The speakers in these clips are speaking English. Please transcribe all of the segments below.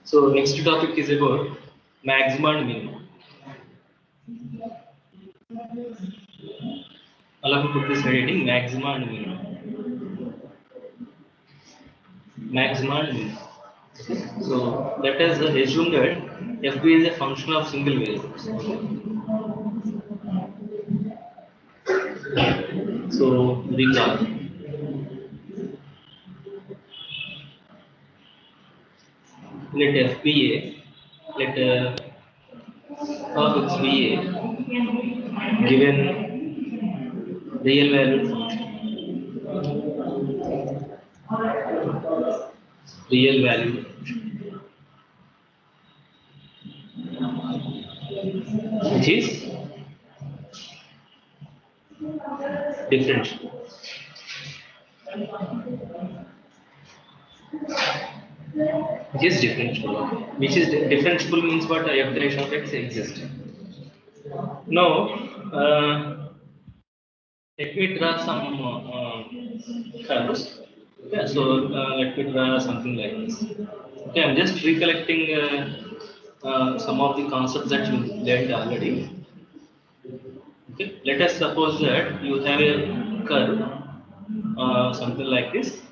So next topic is about maxima and minima. I'll have to put this heading maxima and minima. Maxima and minima. So let us assume that fb is a function of single variables. So recall. Let f be a, let of x be a given real valued function. Real valued function, which is differentiable. Which is differentiable. Which is differentiable means what? F dash of x exists. Now, let me draw some curves. Okay, so let me draw something like this. Okay, I'm just recollecting some of the concepts that you learned already. Okay, let us suppose that you have a curve, something like this.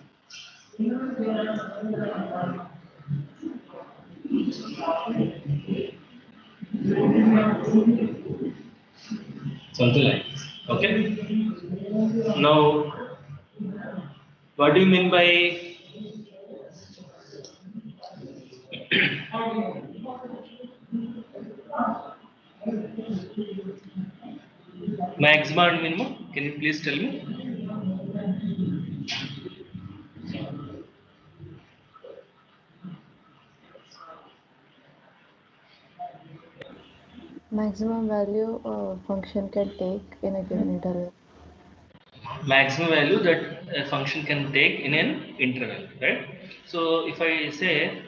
Something like this. Okay. Now, what do you mean by maxima and minimum? Can you please tell me? Maximum value a function can take in a given interval. Maximum value that a function can take in an interval, right? So if I say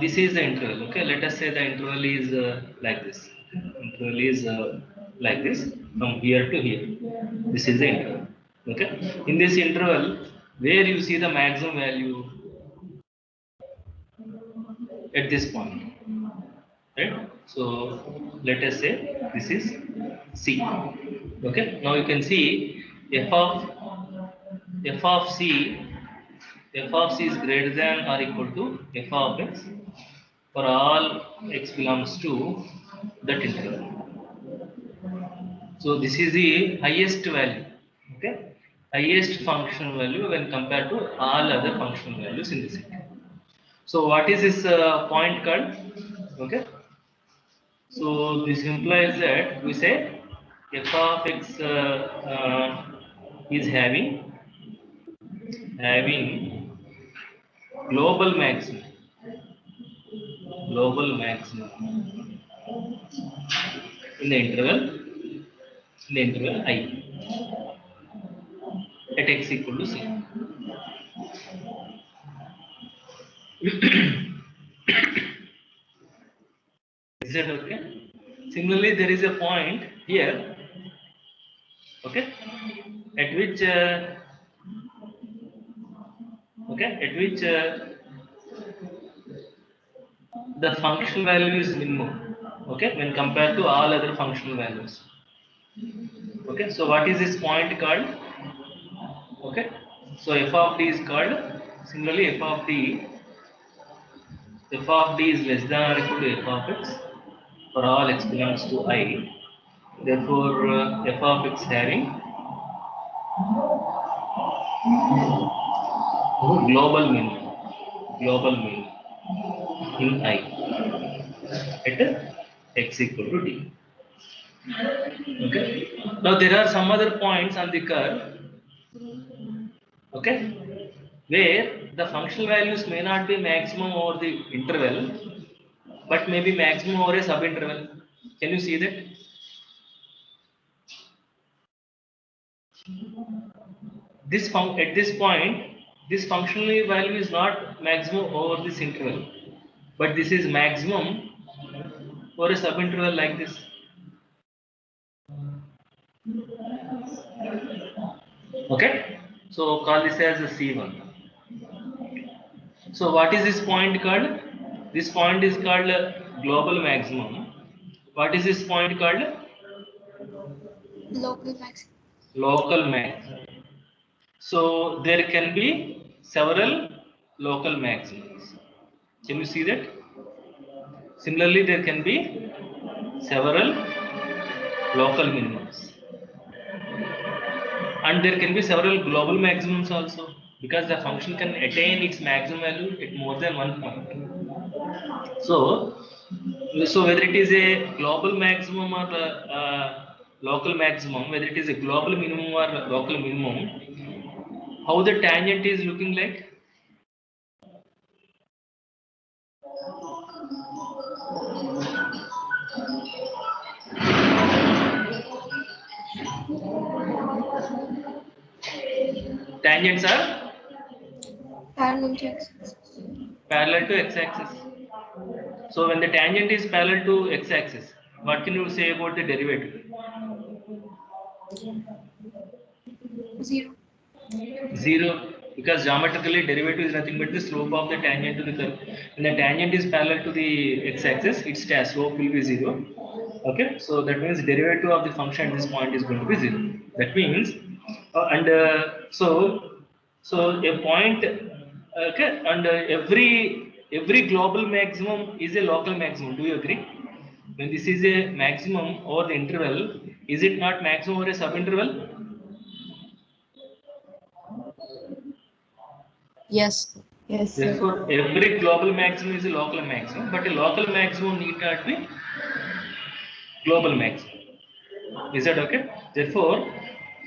this is the interval, okay, let us say the interval is like this. Interval is like this from here to here. This is the interval. Okay. In this interval, where you see the maximum value at this point, right? So let us say this is C. Okay. Now you can see f of c is greater than or equal to f of x for all x belongs to that interval. So this is the highest value, okay, highest functional value when compared to all other functional values in this interval. So what is this point called? Okay, so this implies that we say f of x is having global maximum in the interval I at x equal to c. Is that okay? Similarly, there is a point here, okay, at which the functional value is minimum, okay, when compared to all other functional values. Okay, so what is this point called? Okay, so f of d is called, similarly f of d is less than or equal to f of x for all x belongs to I. Therefore, f of x having global mean in I at x equal to d. Okay. Now there are some other points on the curve, okay, where the functional values may not be maximum over the interval, but may be maximum over a subinterval. Can you see that? At this point, this functional value is not maximum over this interval, but this is maximum for a subinterval like this. Okay, so call this as a C1. So what is this point called? This point is called global maximum. What is this point called? Local maximum. Local maximum. So there can be several local maximums. Can you see that? Similarly, there can be several local minimums. And there can be several global maximums also, because the function can attain its maximum value at more than one point. So whether it is a global maximum or local maximum, whether it is a global minimum or local minimum, how the tangent is looking like? Tangents are Parallel to x-axis. parallel to x-axis. So when the tangent is parallel to x-axis, what can you say about the derivative? 0. 0, because geometrically derivative is nothing but the slope of the tangent to the curve. When the tangent is parallel to the x-axis, its slope will be 0. Okay, so that means derivative of the function at this point is going to be 0. That means, so a point, okay, and every global maximum is a local maximum. Do you agree? When this is a maximum over the interval, is it not maximum over a subinterval? Yes, sir. Therefore, every global maximum is a local maximum, but a local maximum need not be global maximum. Is that okay? Therefore,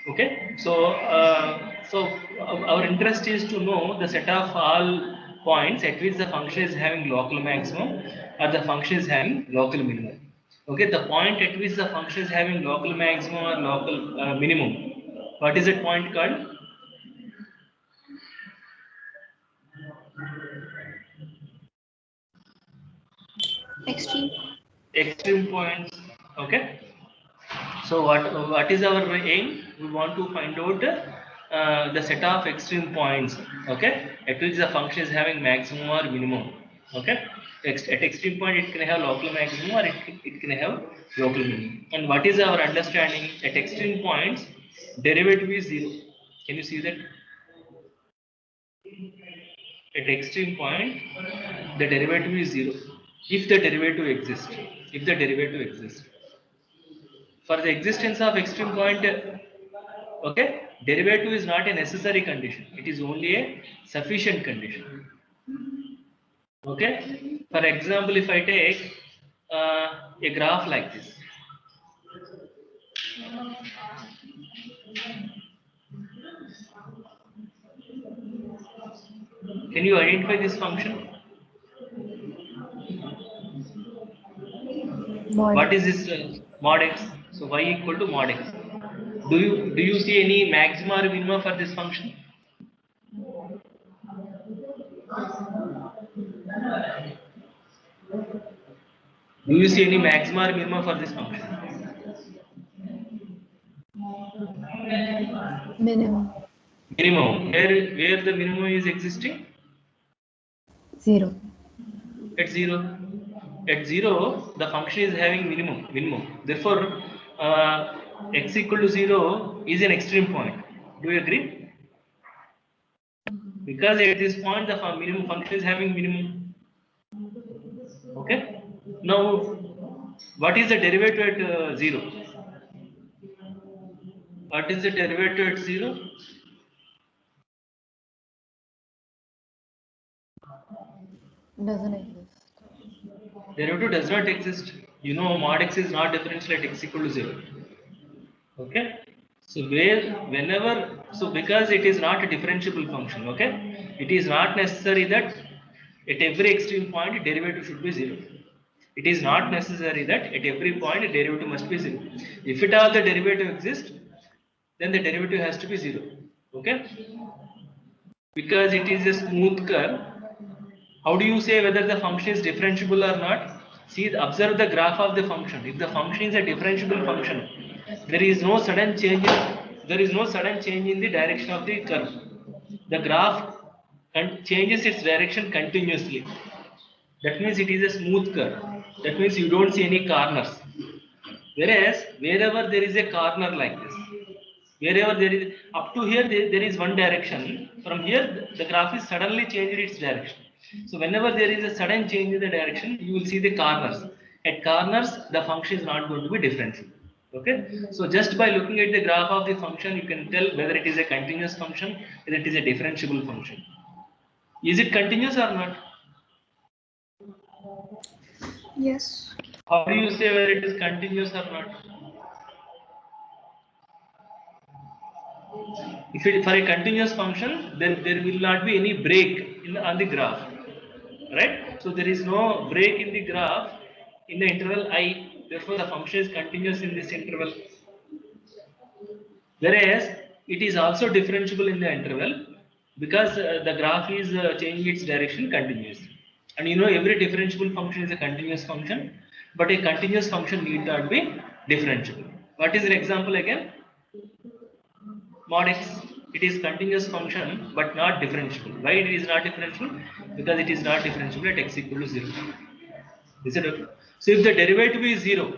okay. So our interest is to know the set of all points at which the function is having local maximum or the function is having local minimum. Okay, the point at which the function is having local maximum or local minimum. What is that point called? Extreme. Extreme points. Okay. So what is our aim? We want to find out the set of extreme points, okay, at which the function is having maximum or minimum. Okay, at extreme point it can have local maximum or it can have local minimum. And what is our understanding? At extreme points, derivative is 0. Can you see that? At extreme point, the derivative is 0. If the derivative exists, if the derivative exists. For the existence of extreme point, okay, derivative is not a necessary condition, it is only a sufficient condition. Okay, for example, if I take a graph like this, can you identify this function? Mod. What is this mod x? So y equal to mod x. Do you see any maxima or minima for this function? Do you see any maxima or minima for this function? Minimum. Minimum. Where the minimum is existing? 0. At 0. At 0, the function is having minimum. Therefore, x equal to 0 is an extreme point. Do you agree? Because at this point, the minimum function is having minimum. Okay. Now, what is the derivative at 0? What is the derivative at 0? Doesn't exist. Derivative does not exist. You know, mod x is not differential at x equal to 0. Okay. So because it is not a differentiable function, okay, it is not necessary that at every extreme point derivative should be 0. It is not necessary that at every point derivative must be 0. If at all the derivative exists, then the derivative has to be 0. Okay, because it is a smooth curve. How do you say whether the function is differentiable or not? See, observe the graph of the function. If the function is a differentiable function, there is no sudden change in the direction of the curve. The graph and changes its direction continuously. That means it is a smooth curve. That means you don't see any corners. Whereas wherever there is a corner like this, wherever there is up to here there is one direction. From here the graph is suddenly changed its direction. So whenever there is a sudden change in the direction, you will see the corners. At corners, the function is not going to be differentiable. Okay. So just by looking at the graph of the function, you can tell whether it is a continuous function, whether it is a differentiable function. Is it continuous or not? Yes. How do you say whether it is continuous or not? If it for a continuous function, then there will not be any break on the graph, right? So there is no break in the graph in the interval I. Therefore, the function is continuous in this interval. Whereas it is also differentiable in the interval because the graph is changing its direction continuously. And you know every differentiable function is a continuous function, but a continuous function need not be differentiable. What is an example again? Mod x, it is continuous function but not differentiable. Why it is not differentiable? Because it is not differentiable at x equal to 0. Is it okay? So if the derivative is 0,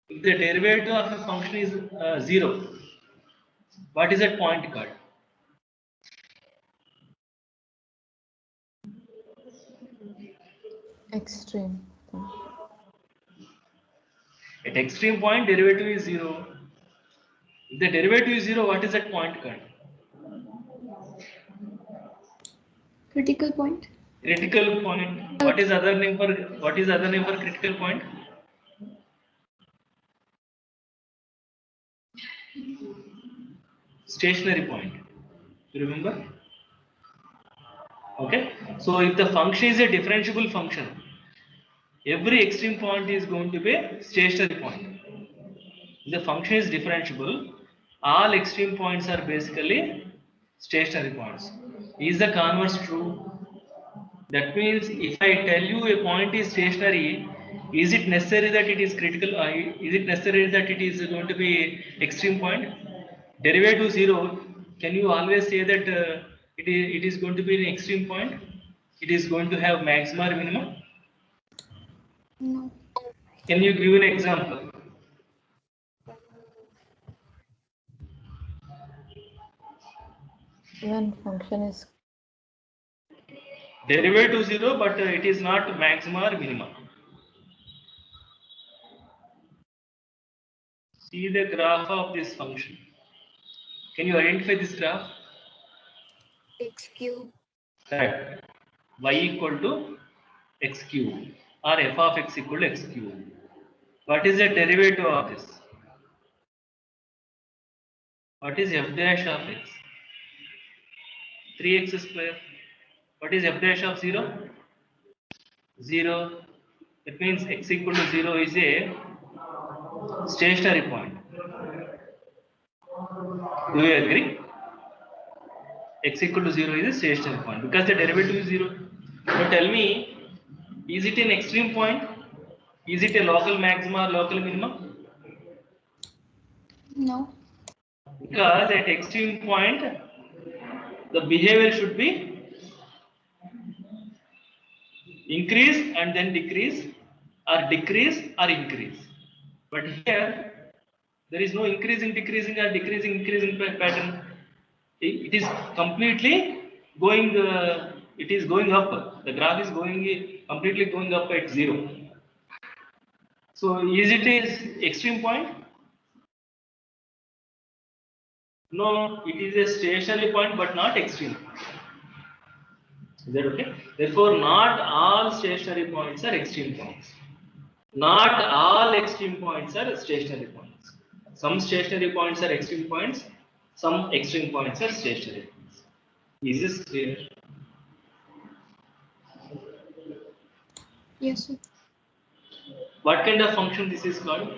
if the derivative of a function is 0, what is that point called? Extreme point. At extreme point, derivative is 0. If the derivative is 0, what is that point called? Critical point. Critical point. What is other name for critical point? Stationary point. You remember? Okay. So if the function is a differentiable function, every extreme point is going to be a stationary point. If the function is differentiable, all extreme points are basically stationary points. Is the converse true? That means if I tell you a point is stationary, is it necessary that it is critical? Is it necessary that it is going to be extreme point? Derivative 0, can you always say that it is going to be an extreme point? It is going to have maximum or minimum? No. Can you give an example? When function is Derivative 0, but it is not maximum or minimum. See the graph of this function. Can you identify this graph? X cube. Correct. Y equal to x cube or f of x equal to x cube. What is the derivative of this? What is f dash of x? 3x square. What is f dash of 0? 0. That means x equal to 0 is a stationary point. Do you agree? X equal to 0 is a stationary point because the derivative is 0. But tell me, is it an extreme point? Is it a local maxima or local minimum? No. Because at extreme point, the behavior should be increase and then decrease, or decrease or increase. But here, there is no increasing, decreasing, or decreasing, increasing pattern. It is completely going. It is going up. The graph is going completely going up at 0. So, is it an extreme point? No, it is a stationary point, but not extreme. Is that okay? Therefore, not all stationary points are extreme points. Not all extreme points are stationary points. Some stationary points are extreme points. Some extreme points are stationary points. Is this clear? Yes, sir. What kind of function this is called?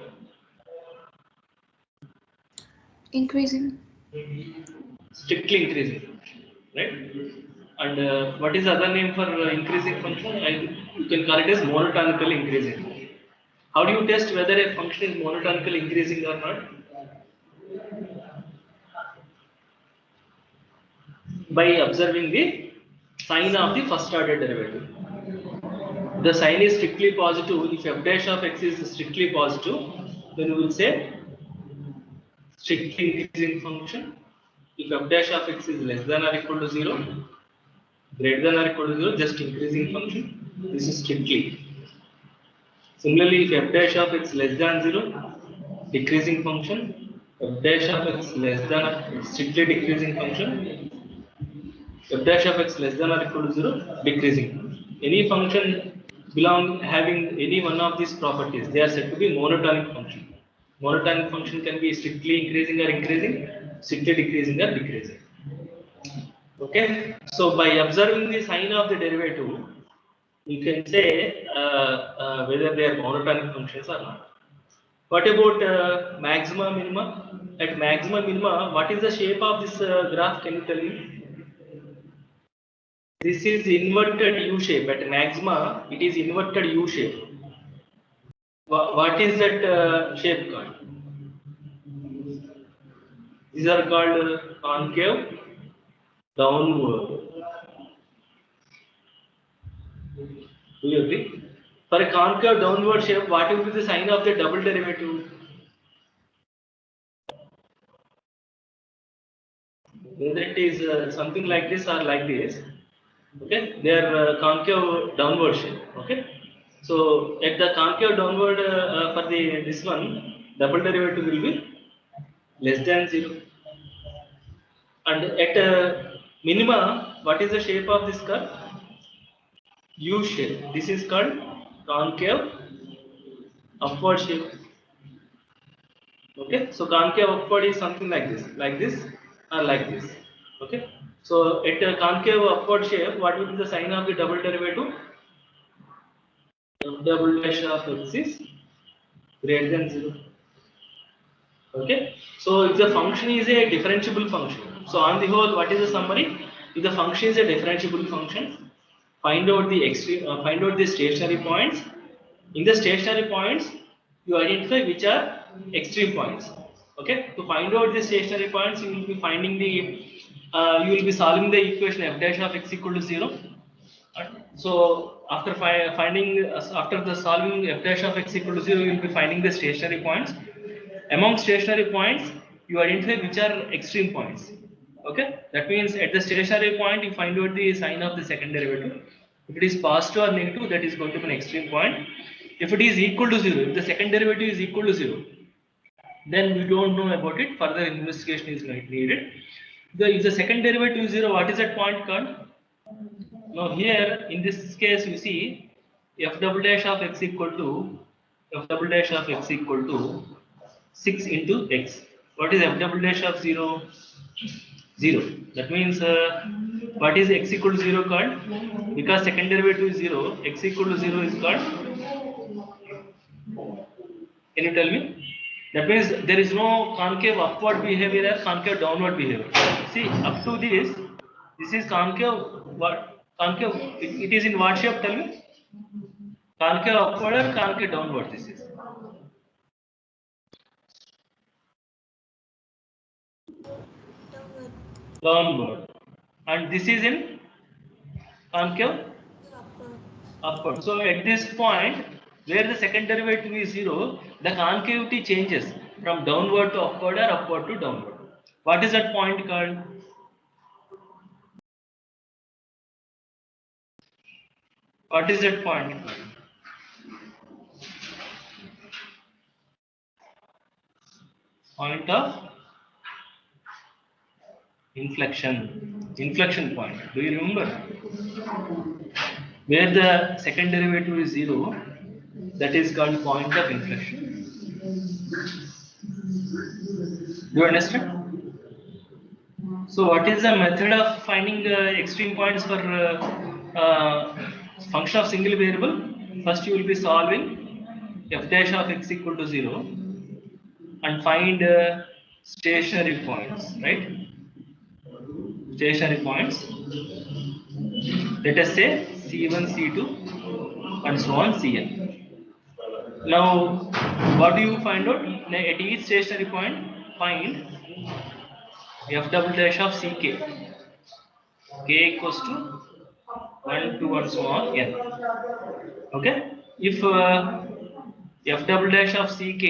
Increasing. Strictly increasing function, right? And what is the other name for increasing function? You can call it as monotonically increasing. How do you test whether a function is monotonically increasing or not? by observing the sign of the first order derivative. The sign is strictly positive. If f dash of x is strictly positive, then we will say strictly increasing function. If f dash of x is less than or equal to 0, greater than or equal to 0, just increasing function. This is strictly. Similarly, if f dash of x less than 0, decreasing function. F dash of x less than or strictly decreasing function. F dash of x less than or equal to 0, decreasing. Any function having any one of these properties, they are said to be monotonic function. Monotonic function can be strictly increasing or increasing, strictly decreasing or decreasing. Okay, so by observing the sign of the derivative, you can say whether they are monotonic functions or not. What about maxima, minima? At maxima, minima, what is the shape of this graph? Can you tell me? This is inverted U shape. At maxima, it is inverted U shape. What is that shape called? These are called concave, downward. Do you agree? For a concave downward shape, what will be the sign of the double derivative? Whether it is something like this or like this, okay, they are concave downward shape. Okay, so at the concave downward for the this one, double derivative will be less than 0. And at minima, what is the shape of this curve? U shape. This is called concave upward shape. Okay, so concave upward is something like this, or like this. Okay, so at a concave upward shape, what will be the sign of the double derivative? F double dash of x is greater than 0. Okay, so if the function is a differentiable function, so on the whole, what is the summary? If the function is a differentiable function, find out the find out the stationary points. In the stationary points, you identify which are extreme points. Okay, to find out the stationary points, you will be finding the you will be solving the equation f dash of x equal to 0. So after after the solving f dash of x equal to 0, you will be finding the stationary points. Among stationary points, you identify which are extreme points. Okay, that means at the stationary point, you find out the sign of the second derivative. If it is positive or negative, that is going to be an extreme point. If it is equal to 0, if the second derivative is equal to 0, then we don't know about it. Further investigation is needed. If the second derivative is 0, what is that point called? Now here in this case you see f double dash of x equal to 6 into x. What is f double dash of 0? 0. That means what is x equal to 0 called? Because second derivative is 0, x equal to 0 is called. Can you tell me? That means there is no concave upward behavior or concave downward behavior. See, up to this is concave. What concave? It is in what shape? Tell me. Concave upward or concave downward? This is downward, and this is in concave upward. So at this point, where the second derivative is 0, the concavity changes from downward to upward or upward to downward. What is that point called? What is that point called? Point of inflection point. Do you remember? Where the second derivative is 0, that is called point of inflection. Do you understand? So what is the method of finding extreme points for function of single variable? First you will be solving f dash of x equal to 0 and find stationary points, right? Stationary points. Let us say C1, C2 and so on Cn. Now what do you find out? At each stationary point, find f double dash of Ck. k equals to 1 to 1 small n. Okay, if f double dash of ck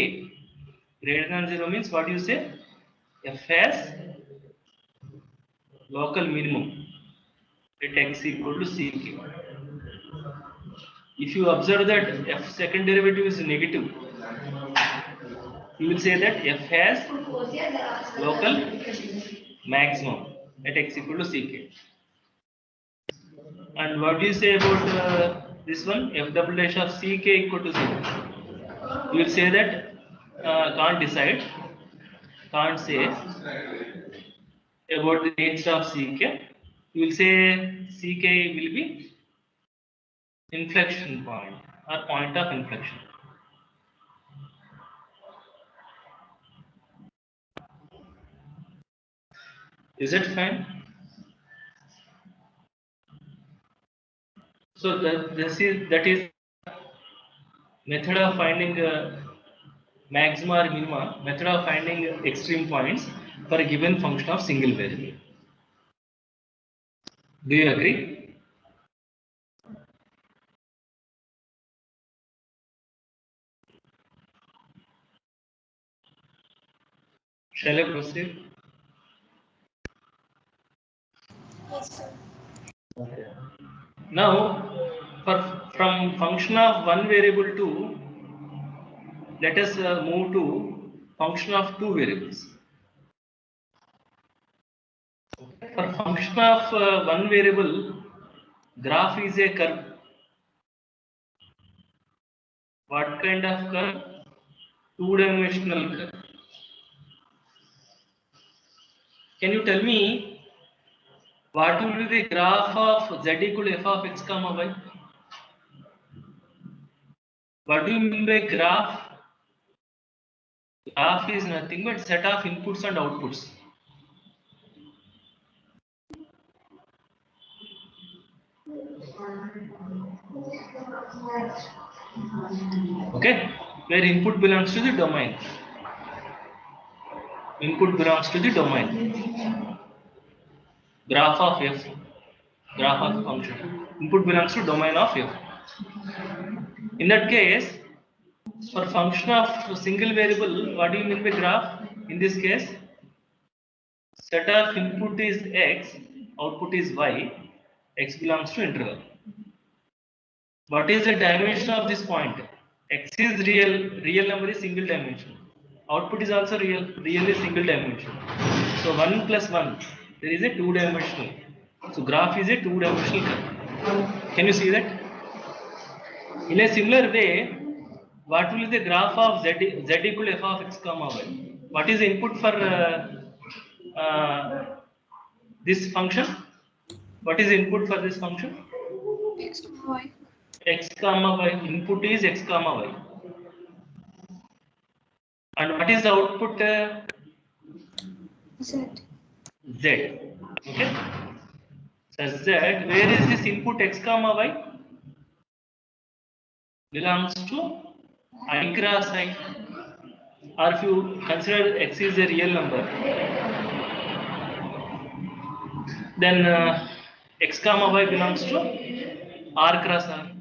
greater than 0 means what you say? F has local minimum at x equal to ck. If you observe that f second derivative is negative, you will say that f has local maximum at x equal to ck. And what do you say about this one? F double dash of ck equal to 0. You will say that can't decide, can't say about the nature of ck. You will say ck will be inflection point or point of inflection. Is it fine? So that is method of finding maxima or minima, method of finding extreme points for a given function of single variable. Do you agree? Shall I proceed? Yes, sir. Now, from function of one variable to, let us move to function of two variables. For function of one variable, graph is a curve. What kind of curve? Two-dimensional curve. Can you tell me what will be the graph of z equal to f of x comma y? What do you mean by graph? Graph is nothing but set of inputs and outputs. Okay, where input belongs to the domain. Input belongs to the domain. Graph of f, graph of function. Input belongs to domain of f. In that case, for function of single variable, what do you mean by graph? In this case, set of input is x, output is y, x belongs to interval. What is the dimension of this point? X is real number is single dimension. Output is also real is single dimension. So 1 plus 1, there is a two-dimensional. So graph is a two-dimensional curve. Can you see that? In a similar way, what will be the graph of z equal to f of x comma y? What is the input for this function? What is the input for this function? X, Y. X comma y. Input is x comma y. And what is the output? Z. Z. Okay. So Z, where is this input x comma y? Belongs to I cross I. Or if you consider x is a real number, then x comma y belongs to r cross r.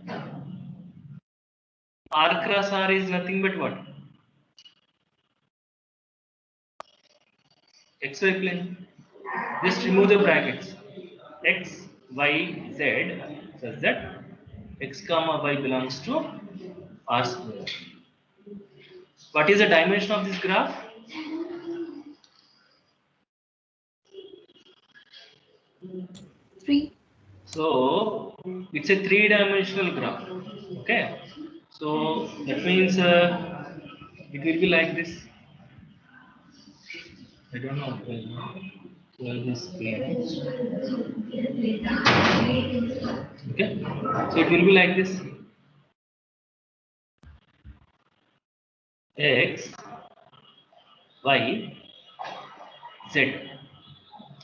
R cross r is nothing but what? XY plane. Just remove the brackets. X, Y, Z such that x comma y belongs to r square. What is the dimension of this graph? Three. So it's a three-dimensional graph. Okay. So that means it will be like this. I don't know. Well, this plane. Okay. So it will be like this. X, Y, Z.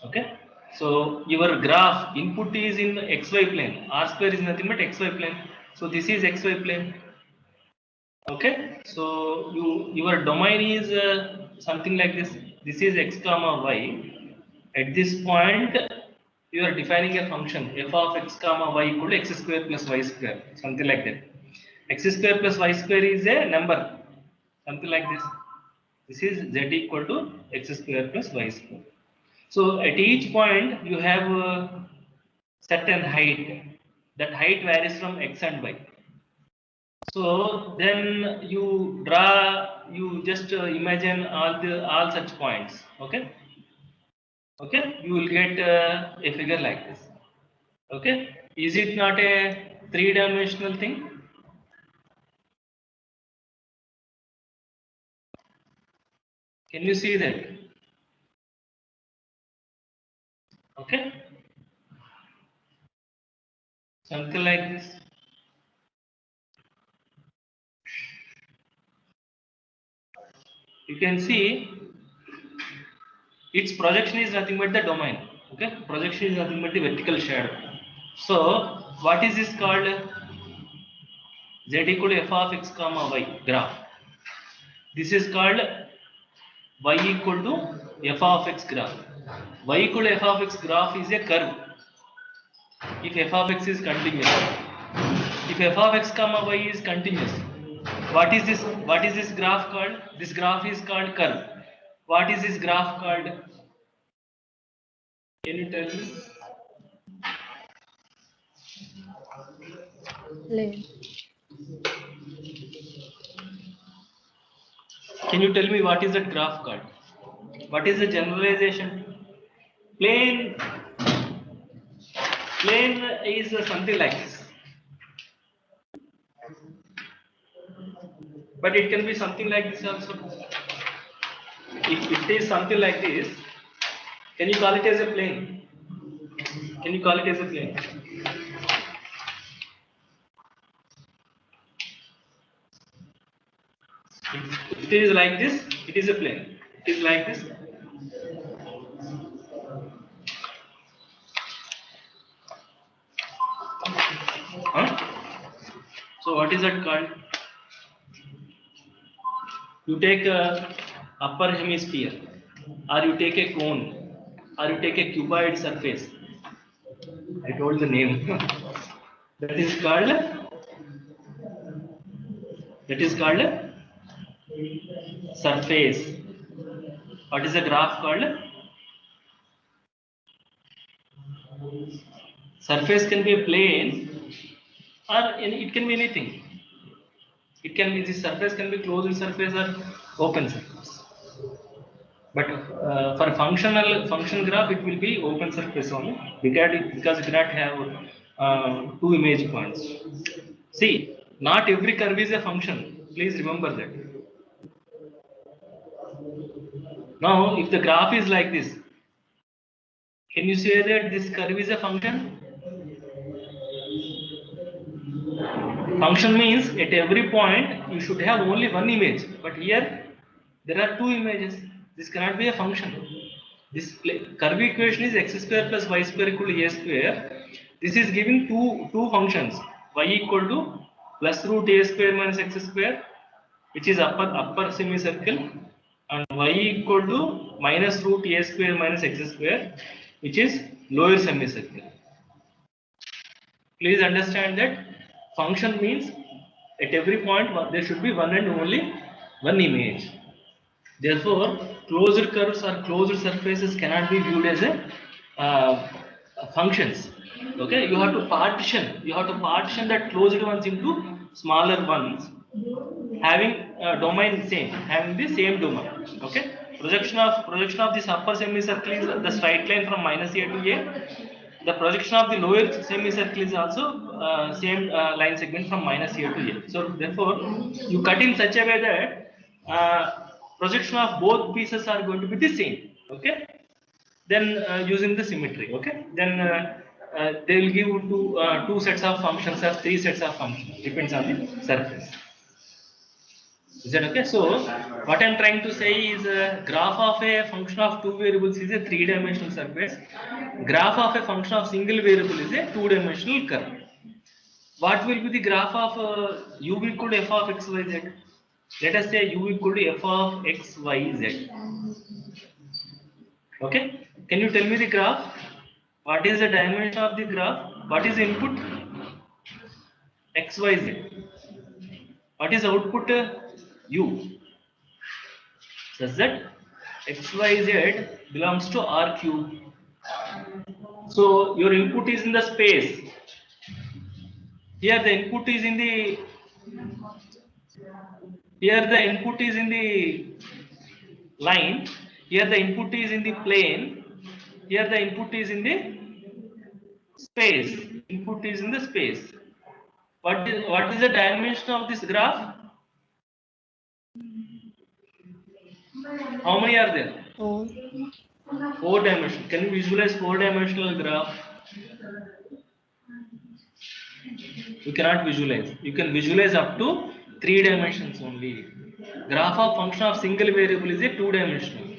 Okay. So your graph input is in xy plane. R square is nothing but xy plane. So this is xy plane. Okay. So your domain is something like this. This is x comma y. At this point, you are defining a function f of x comma y equal to x square plus y square, something like that. X square plus y square is a number, something like this. This is z equal to x square plus y square. So at each point you have a certain height. That height varies from x and y. So then you draw, you just imagine all such points. Okay. Okay, you will get a figure like this. Okay, is it not a three-dimensional thing? Can you see that? Okay, something like this. You can see its projection is nothing but the domain. Okay, projection is nothing but the vertical shadow. So what is this called? Z equal to f of x comma y graph. This is called y equal to f of x graph. Y equal to f of x graph is a curve. If f of x is continuous, if f of x comma y is continuous, what is this? What is this graph called? This graph is called curve. What is this graph called? Can you tell me? Plane. Can you tell me what is that graph called? What is the generalization? Plane. Plane is something like this, but it can be something like this also. If it is something like this, can you call it as a plane? Can you call it as a plane? If it is like this, it is a plane. It is like this. Huh? So what is that called? You take a upper hemisphere, or you take a cone, or you take a cuboid surface. I told the name. That is called. That is called surface. What is the graph called? Surface can be a plane, or it can be anything. It can be, the surface can be closed surface or open surface. But for function graph, it will be open surface only, because it cannot have two image points. See, not every curve is a function. Please remember that. Now, if the graph is like this, can you say that this curve is a function? Function means at every point you should have only one image, but here there are two images. This cannot be a function. This curve equation is x square plus y square equal to a square. This is giving two functions, y equal to plus root a square minus x square, which is upper semicircle, and y equal to minus root a square minus x square, which is lower semicircle. Please understand that function means at every point there should be one and only one image. Therefore, closed curves or closed surfaces cannot be viewed as functions. Okay, you have to partition. You have to partition that closed ones into smaller ones, having domain same, having the same domain. Okay, projection of this upper semicircle is the straight line from minus a to a. The projection of the lower semicircle is also same line segment from minus here to here. So therefore, you cut in such a way that projection of both pieces are going to be the same. Okay. Then using the symmetry. Okay. Then they will give you two sets of functions or three sets of functions. Depends on the surface. Is that okay? So what I'm trying to say is a graph of a function of two variables is a three-dimensional surface. Graph of a function of single variable is a two-dimensional curve. What will be the graph of u equal to f of x, y, z? Let us say u equal to f of x, y, z. Okay? Can you tell me the graph? What is the dimension of the graph? What is input? X, Y, Z. What is output? U. Such that X, Y, Z belongs to R cube. So your input is in the space. Here the input is in the line. Here the input is in the plane. Here the input is in the space. Input is in the space. What is the dimension of this graph? How many are there? 4. 4 dimensional. Can you visualize 4-dimensional graph? You cannot visualize. You can visualize up to 3 dimensions only. Graph of function of single variable is a 2-dimensional.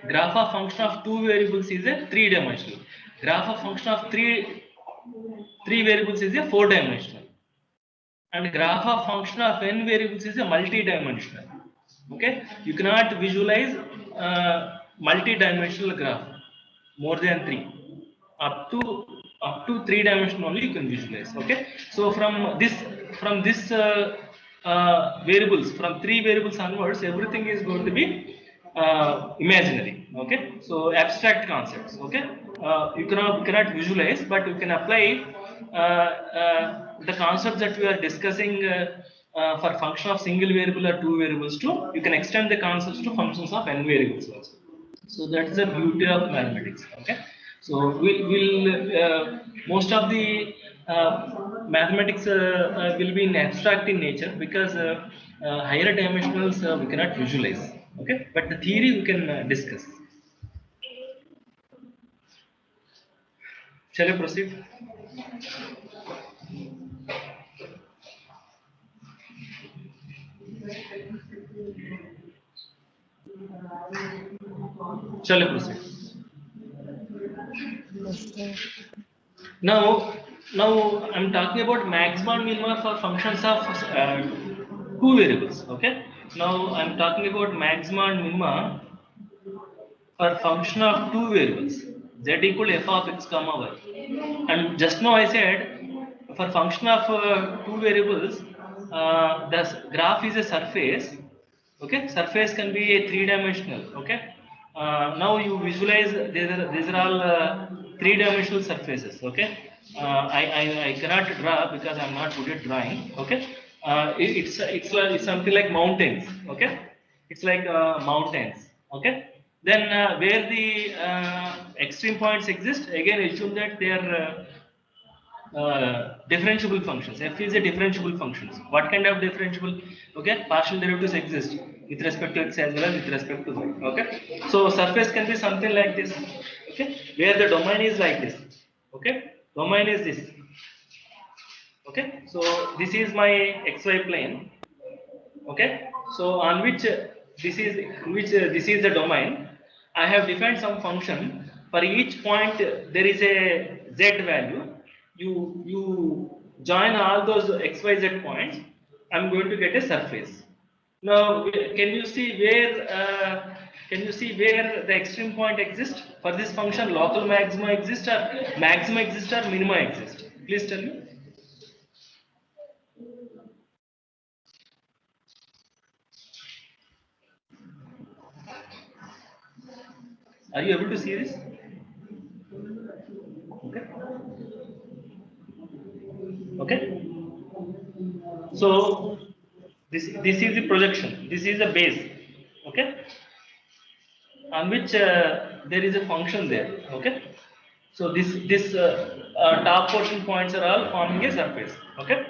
Graph of function of 2 variables is a 3-dimensional. Graph of function of 3 variables is a 4-dimensional. And graph of function of n variables is a multi-dimensional. Okay, you cannot visualize multi-dimensional graph more than 3. Up to 3-dimensional only you can visualize. Okay, so from this variables, from 3 variables onwards, everything is going to be imaginary. Okay, so abstract concepts. Okay, you cannot visualize, but you can apply the concepts that we are discussing for function of single variable or 2 variables too. You can extend the concepts to functions of n variables also. So that's the beauty of mathematics. Okay, so we will most of the mathematics will be in abstract in nature, because higher dimensionals we cannot visualize. Okay, but the theory we can discuss. Shall I proceed? Shall I proceed? Yes, sir. Now I'm talking about maxima and minima for functions of 2 variables. Okay. Now I'm talking about maxima and minima for function of 2 variables. Z equal to f of x comma y. And just now I said for function of 2 variables, the graph is a surface. Okay, surface can be a 3-dimensional. Okay, now you visualize these are all 3-dimensional surfaces. Okay, I cannot draw because I'm not good at drawing. Okay, it's something like mountains. Okay, it's like mountains. Okay, then where the extreme points exist, again assume that they are differentiable functions. F is a differentiable functions. What kind of differentiable? Okay, partial derivatives exist with respect to x as well as with respect to y. Okay, so surface can be something like this. Okay, where the domain is like this. Okay, domain is this. Okay, so this is my xy plane. Okay, so on which this is the domain. I have defined some function. For each point there is a z value. You join all those xyz points. I'm going to get a surface. Now can you see where the extreme point exists for this function? Local maxima exist, or maxima exist, or minima exist? Please tell me. Are you able to see this? Okay. Okay. Yes, So sir. this is the projection. This is the base. Okay, on which there is a function there. Okay. So this top portion points are all forming a surface. Okay.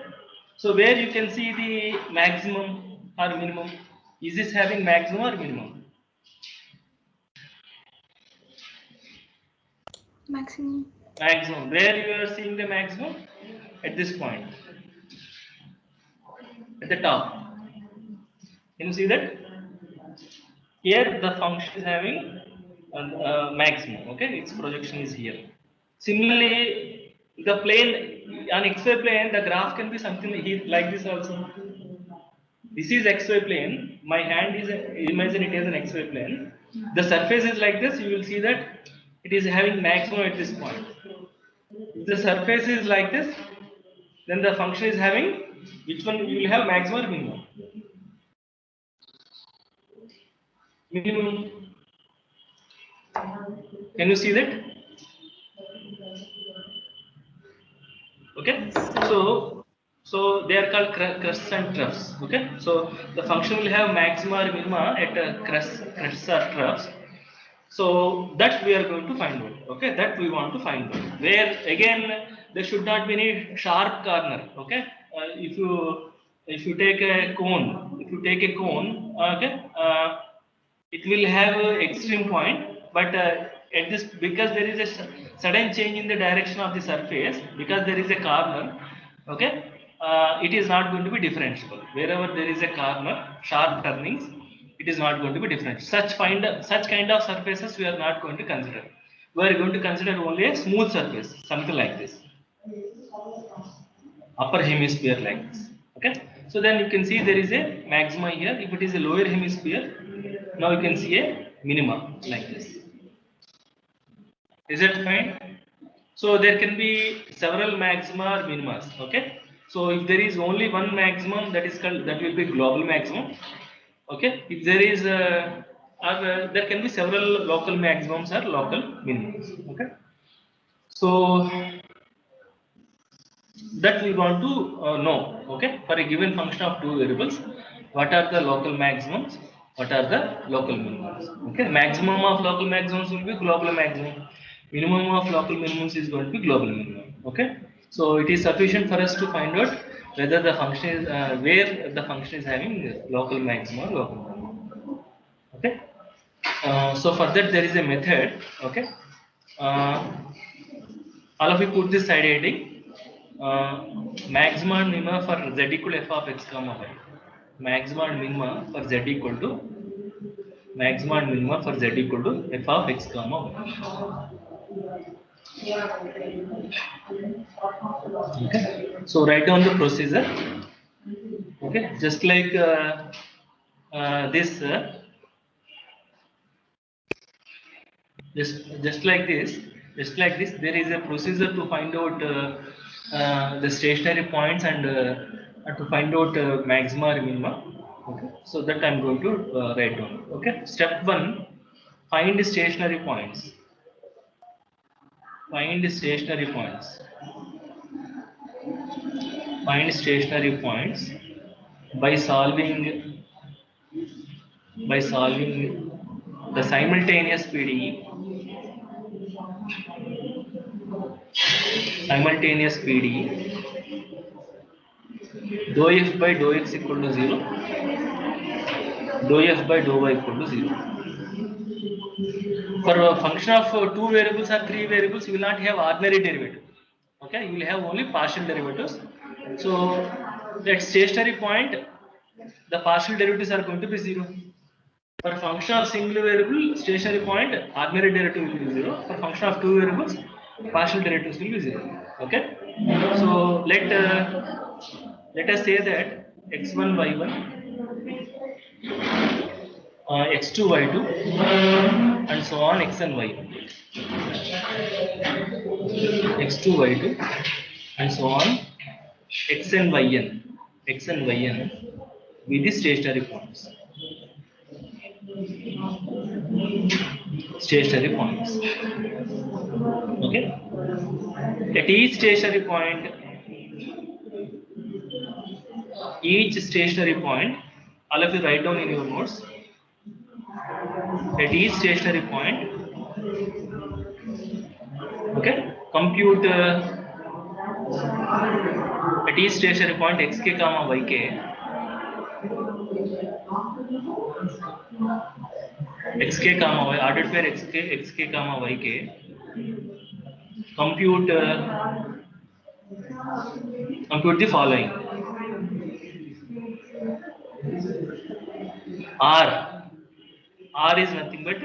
So where you can see the maximum or minimum? Is this having maximum or minimum? Maximum. Maximum. Where you are seeing the maximum? At this point, at the top. Can you see that? Here the function is having maximum. Okay, its projection is here. Similarly, the plane on xy plane, the graph can be something like this also. This is xy plane. My hand is imagine it as an xy plane. The surface is like this. You will see that it is having maximum at this point. If the surface is like this, then the function is having which one you will have maximum or minimum? Minimum. Can you see that? Okay. Yes, sir. So they are called crusts and troughs. Okay. So the function will have maxima or minima at crusts or troughs. So that we are going to find out. Okay, that we want to find out. Where again there should not be any sharp corner. Okay, if you take a cone, okay, it will have a extreme point, but at this because there is a sudden change in the direction of the surface because there is a corner. Okay, it is not going to be differentiable. Wherever there is a corner, sharp turnings, it is not going to be different. Such kind of surfaces we are not going to consider. We are going to consider only a smooth surface, something like this, upper hemisphere like this. Okay, so then you can see there is a maxima here. If it is a lower hemisphere, now you can see a minima like this. Is it fine? So there can be several maxima or minimas. Okay, so if there is only one maximum, that is called, that will be global maximum. Okay, if there is there can be several local maximums or local minimums. Okay, so that we want to know. Okay, for a given function of two variables, what are the local maximums, what are the local minimums. Okay, maximum of local maximums will be global maximum, minimum of local minimums is going to be global minimum. Okay, so it is sufficient for us to find out whether the function is where the function is having local maximum or local minimum. Okay, so for that there is a method. Okay, uh, all of you put this side heading, maxima and minima for z equal to f of x comma y. Maxima and minima for z equal to maxima and minima for z equal to f of x comma y. Okay, so write down the procedure. Okay, just like this, just like this, there is a procedure to find out the stationary points and to find out maxima or minima. Okay, so that I'm going to write down. Okay, step 1, find stationary points. Find stationary points. Find stationary points by solving the simultaneous PDE. Simultaneous PDE. Dou f by dou x equal to 0. Dou f by dou y equal to 0. For a function of two variables or three variables, you will not have ordinary derivative. Okay, you will have only partial derivatives. So at stationary point, the partial derivatives are going to be 0. For function of single variable, stationary point, ordinary derivative will be 0. For function of two variables, partial derivatives will be 0. Okay, so let us say that x1 y1, x2 y2, and so on xn y1, x2 y2, and so on xn yn with the stationary points. Stationary points. Okay, at each stationary point, all of you write down in your notes. At each stationary point, okay, compute at each stationary point xk comma yk, xk comma y, ordered pair xk comma yk, compute the following. R is nothing but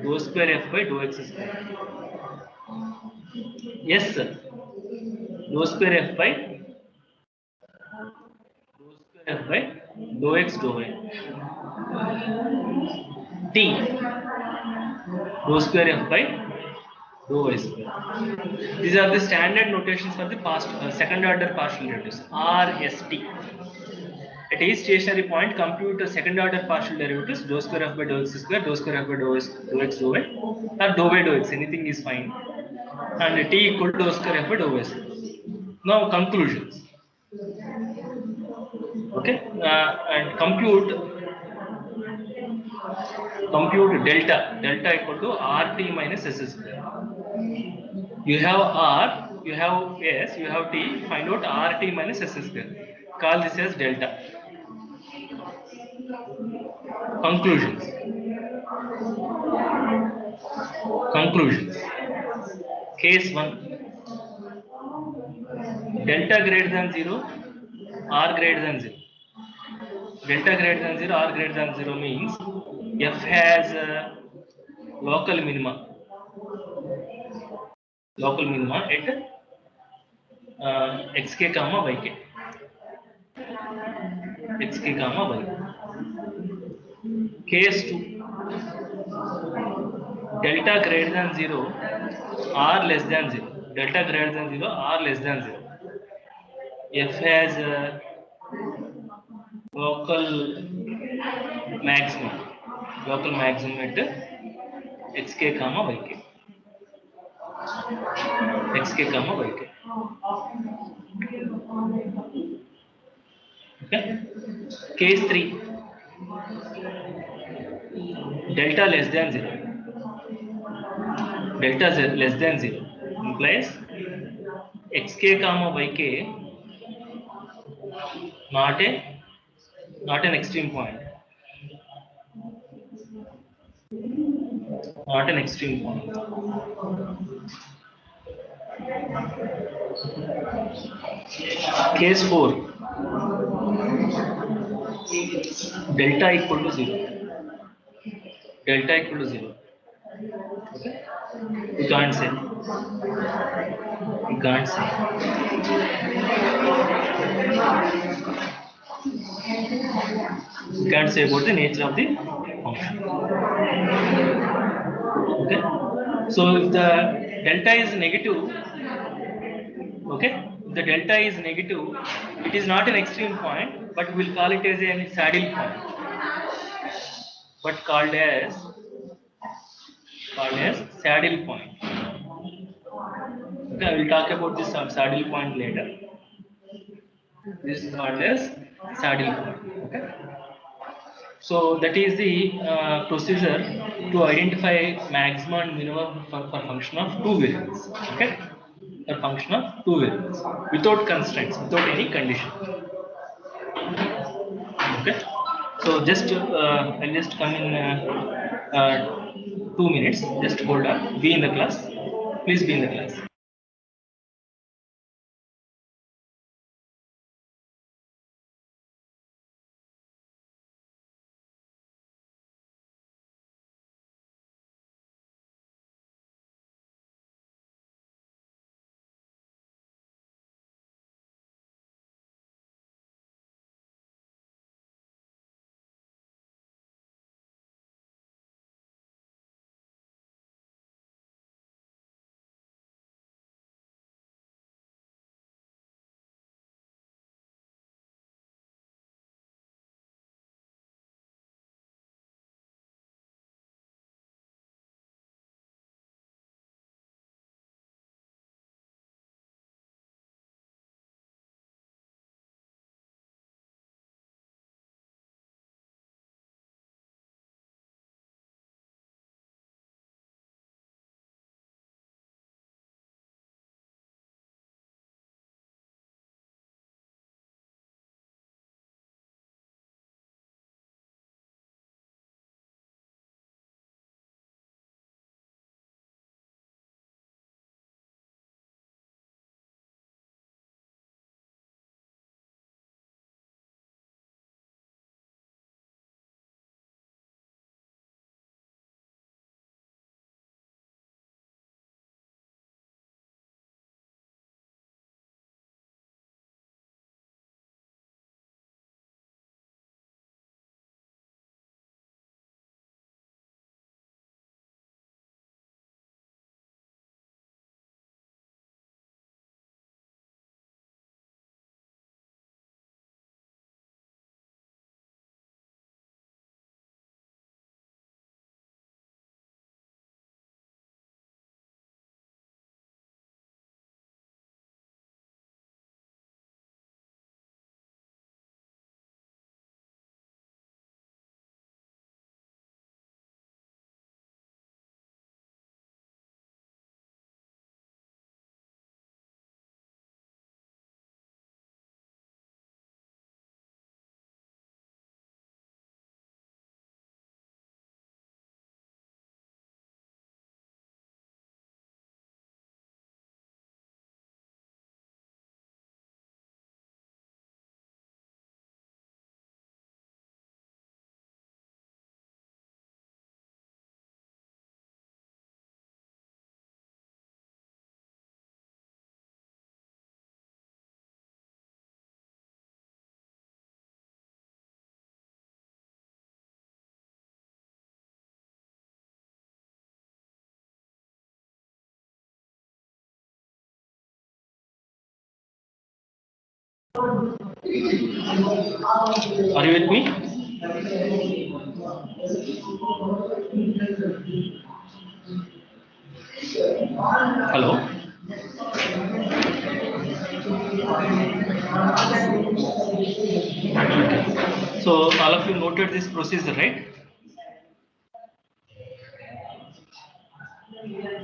dou square f by dou x square. Yes, sir. Dou square f by dou x dou y. T dou square f by Rho y square. These are the standard notations for the second order partial derivatives. RST. At each stationary point, compute a second order partial derivatives, dou square f by dou x square, dou square f by dou x dou y, or dou by dou x, anything is fine. And t equal to dou square f by dou y. Now conclusions. Okay, and compute delta equal to RT minus S square. You have R, you have S, you have T, find out RT minus S square. Call this as delta. Conclusions. Case 1. Delta greater than 0, R greater than 0. Delta greater than 0, R greater than 0 means F has local minima at xk comma yk. xk comma y. Case 2. Delta greater than 0, R less than 0. Delta greater than 0, R less than 0. F has local maximum at xk comma yk. xk comma yk. Okay. Case 3. Delta less than 0. Delta less than 0 implies xk comma yk not an extreme point. Not an extreme point. Case 4. Delta equal to 0. Delta equal to 0. Okay. You can't say. You can't say. You can't say about the nature of the function. Okay. So if the delta is negative, okay, if the delta is negative, it is not an extreme point, but we'll call it as a saddle point. But called as saddle point. Okay, I will talk about this saddle point later. This is called as saddle point. Okay. So that is the procedure to identify maximum and minimum for function of two variables. Okay, for function of two variables without constraints, without any condition. Okay. So just I'll just come in 2 minutes. Just hold on. Be in the class. Please be in the class. Are you with me? Hello? So all of you noted this procedure, right?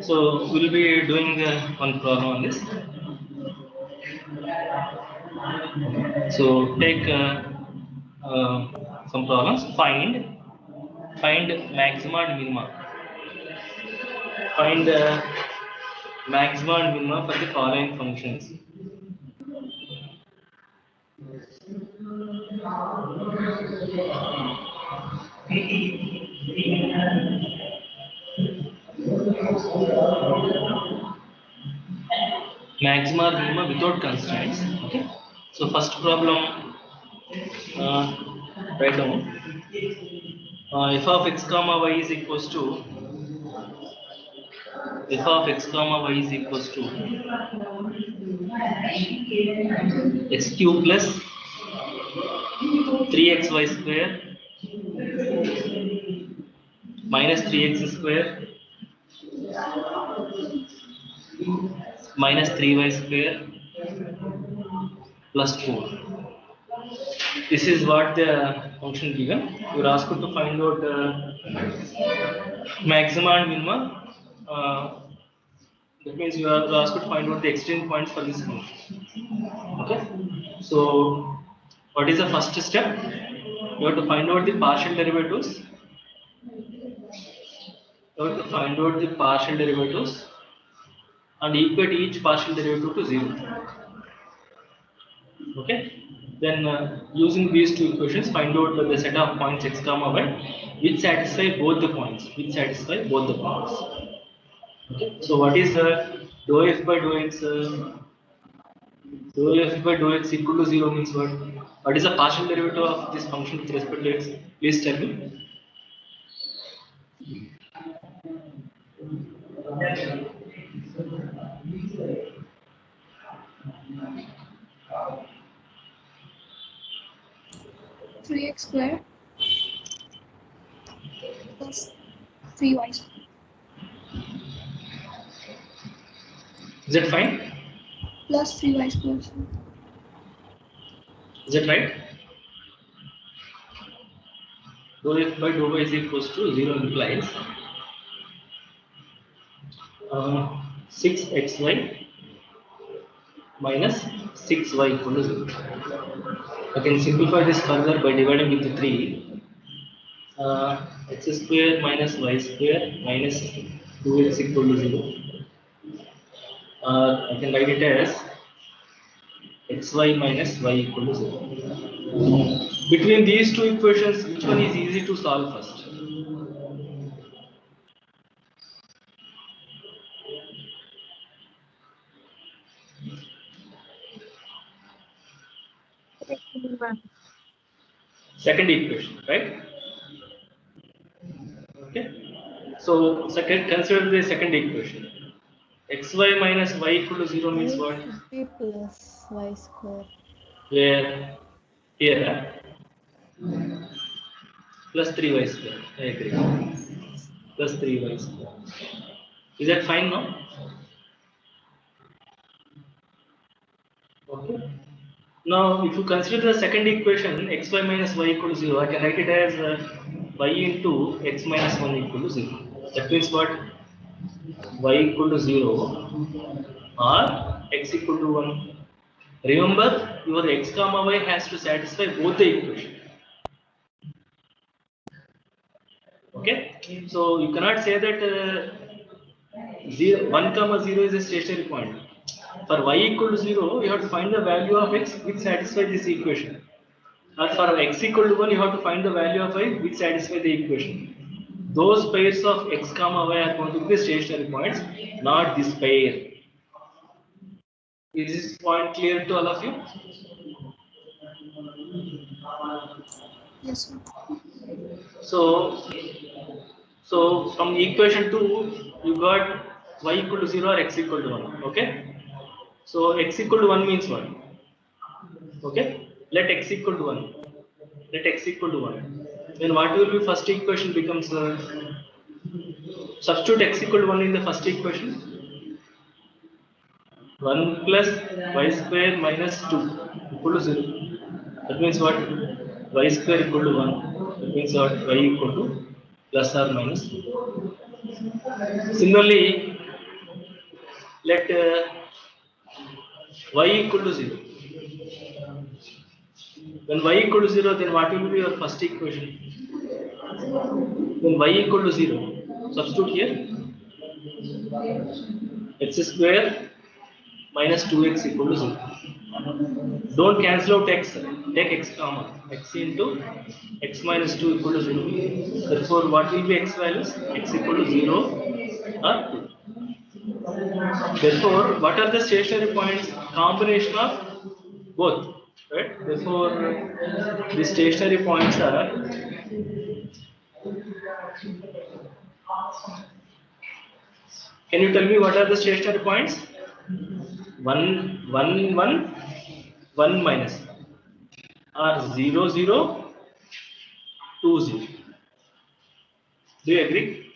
So we'll be doing one problem on this. So take some problems. Find maxima and minima. Find maxima and minima for the following functions. Maxima or minima without constraints. Okay. So first problem, write down. F of x comma y is equals to f of x comma y is equals to x cube plus 3xy square minus 3x square minus 3y square plus 4. This is what the function given. You are asked to find out maxima and minima. That means you are asked to find out the extreme points for this function. Okay. So what is the first step? You have to find out the partial derivatives. You have to find out the partial derivatives and equate each partial derivative to 0. Okay. Then using these two equations, find out the set of points x comma y which satisfy both the points. Okay. So what is dou f by dou x? Dou f by dou x equal to 0 means what? What is the partial derivative of this function with respect to x? Please tell me. Three x square plus 3y square. Is that fine? Plus 3y square. Is that right? Dou f by dou y is equals to 0 implies 6xy minus 6y equal to 0. I can simplify this further by dividing into 3. X square minus y square minus 2x equal to 0. I can write it as xy minus y equal to 0. Between these two equations, which one is easy to solve first? Second equation, right? Okay. So consider the second equation. Xy minus y equal to 0 means what? Should be plus y square. Where? Here. Plus 3y square. I agree. Plus 3y square. Is that fine now? Okay. Now, if you consider the second equation, xy minus y equal to 0, I can write it as y into x minus 1 equal to 0. That means what? Y equal to 0 or x equal to 1. Remember, your x comma y has to satisfy both the equations. Okay, so you cannot say that 1 comma 0 is a stationary point. For y equal to 0, you have to find the value of x which satisfies this equation. Or for x equal to 1, you have to find the value of y which satisfies the equation. Those pairs of x comma y are going to be stationary points, not this pair. Is this point clear to all of you? Yes, sir. So from equation 2, you got y equal to 0 or x equal to 1. Okay. So x equal to 1 means what? Okay, let x equal to 1. Let x equal to 1. Then what will be first equation becomes substitute x equal to 1 in the first equation. 1 plus y square minus 2 equal to 0. That means what? Y square equal to 1. That means what? Y equal to plus or minus 2. Similarly, let y equal to 0. When y equal to 0, then what will be your first equation? When y equal to 0, substitute here x square minus 2x equal to 0. Don't cancel out x, take x common. X into x minus 2 equal to 0. Therefore, what will be x values? X equal to 0 or 2. Therefore, what are the stationary points? Combination of both. Right? Therefore, the stationary points are can you tell me what are the stationary points? 1, 1, 1, 1 minus or 0, 0, 2, 0. Do you agree?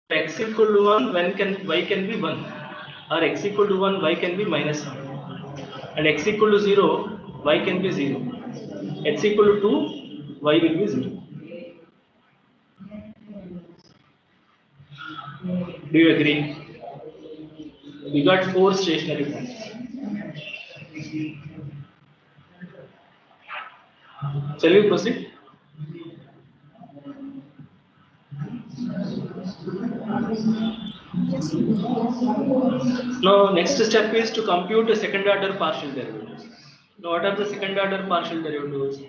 X equal to 1, when can y can be 1, or x equal to 1, y can be minus 1, and x equal to 0, y can be 0. X equal to 2, y will be 0. Do you agree? We got 4 stationary points. Shall we proceed? Yes. Now, next step is to compute the second order partial derivatives. Now, what are the second order partial derivatives?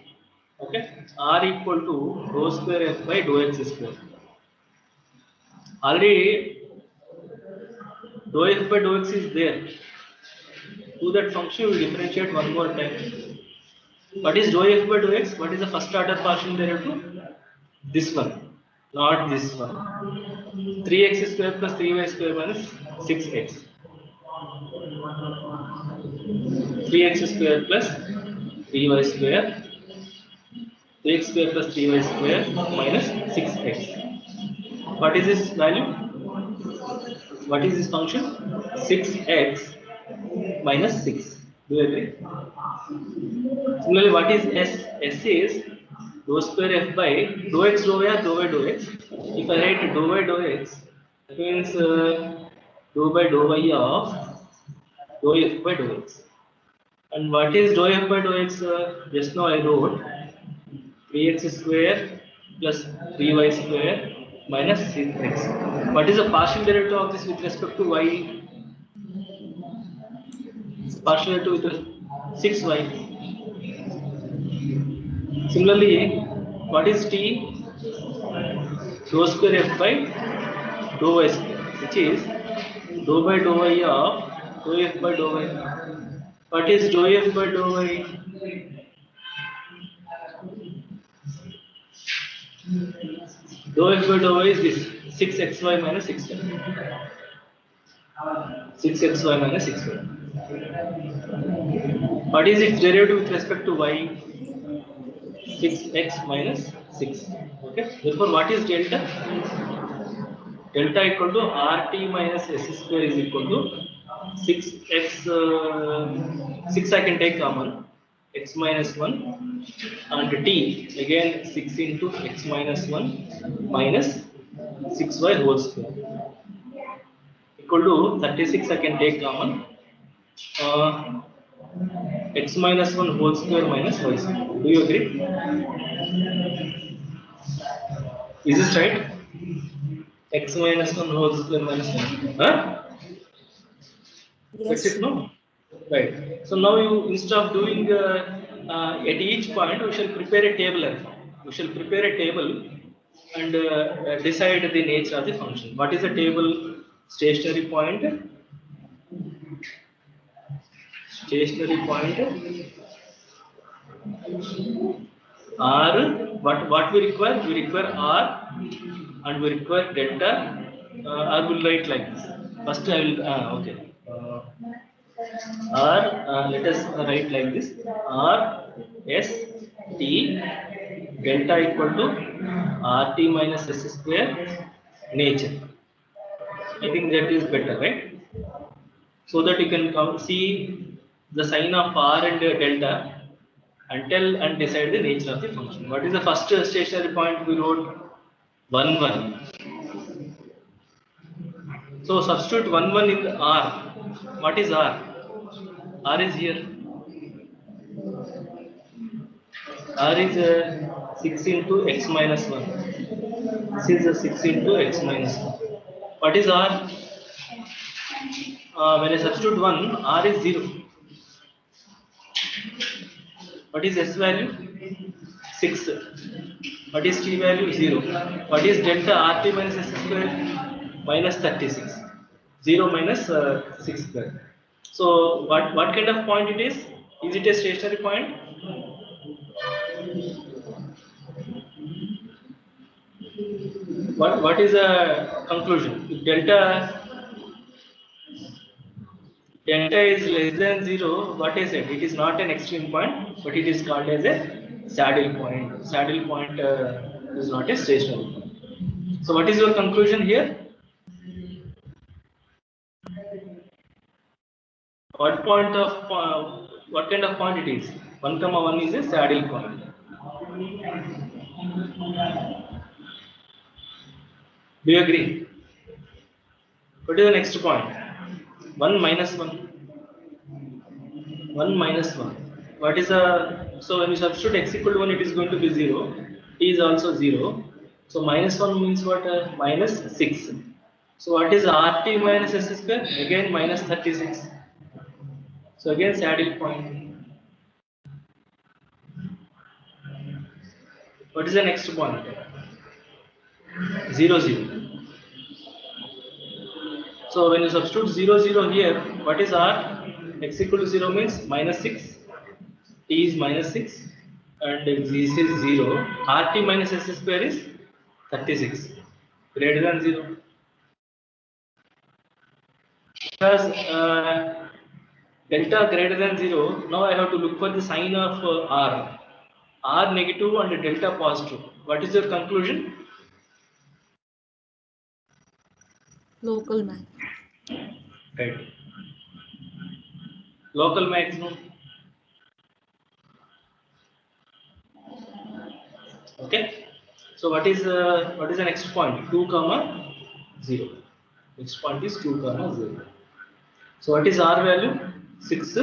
Okay, r equal to rho square f by dou x square. Already dou f by dou x is there. To that function, we differentiate one more time. What is dou f by dou x? What is the first order partial derivative? This one, not this one. 3x square plus 3y square minus 6x. 3x square plus 3y square. 3x square plus 3y square minus 6x. What is this value? What is this function? 6x minus 6. Do you agree? Similarly, what is S? S is dou square f by dou x dou y or dou y dou x. If I write dou y dou x, that means dou by dou y of dou f by dou x. And what is dou f by dou x? Just now I wrote 3x square plus 3y square minus 6x. What is the partial derivative of this with respect to y? Partial derivative with 6y. Similarly, what is t? Dou square f by dou y square, which is dou by dou y of dou f by dou y. What is dou f by dou y? Dou f by dou y is this 6xy minus 6y. 6xy minus 6y. What is its derivative with respect to y? 6x minus 6. Okay. Therefore, what is delta? Delta equal to rt minus s square is equal to 6x. 6 I can take common. X minus 1 and t again 6 into x minus 1 minus 6y whole square equal to 36 I can take common. X minus 1 whole square minus y square. Do you agree? Is this right? X minus 1 whole square minus 1. Huh? That's it, no? Right. So now you, instead of doing at each point, we shall prepare a table. We shall prepare a table and decide the nature of the function. What is the table? Stationary point. Stationary point. R. What we require? We require R and we require delta. I will write like this. First I will okay. R, let us write like this: R S T delta equal to RT minus S square nature. I think that is better, right? So that you can see the sign of R and delta and tell and decide the nature of the function. What is the first stationary point we wrote? 1, 1. So substitute 1, 1 in the R. What is R? R is here. R is 6 into x minus 1. This is 6 into x minus 1. What is R? When I substitute 1, R is 0. What is S value? 6. What is T value? 0. What is delta RT minus S square? Minus 36. 0 minus 6 square. So what kind of point it is? Is it a stationary point? What is the conclusion? If delta is less than 0, what is it? It is not an extreme point, but it is called as a saddle point. Saddle point is not a stationary point. So what is your conclusion here? What point of what kind of point it is? 1, 1 is a saddle point. Do you agree? What is the next point? 1 minus 1. 1 minus 1. What is so when you substitute x equal to 1, it is going to be 0. T is also 0. So minus 1 means what? Minus 6. So what is RT minus S square? Again minus 36. So again saddle point. What is the next point? 0, 0. So when you substitute 0, 0 here, what is R? X equal to 0 means minus 6. T is minus 6. And this is 0. RT minus S square is 36. Greater than 0. Because delta greater than 0, now I have to look for the sign of R. R negative and delta positive. What is your conclusion? Local max. Right. Local maximum. Okay. So what is the next point? 2, 0. Next point is 2, 0. So what is R value? 6. T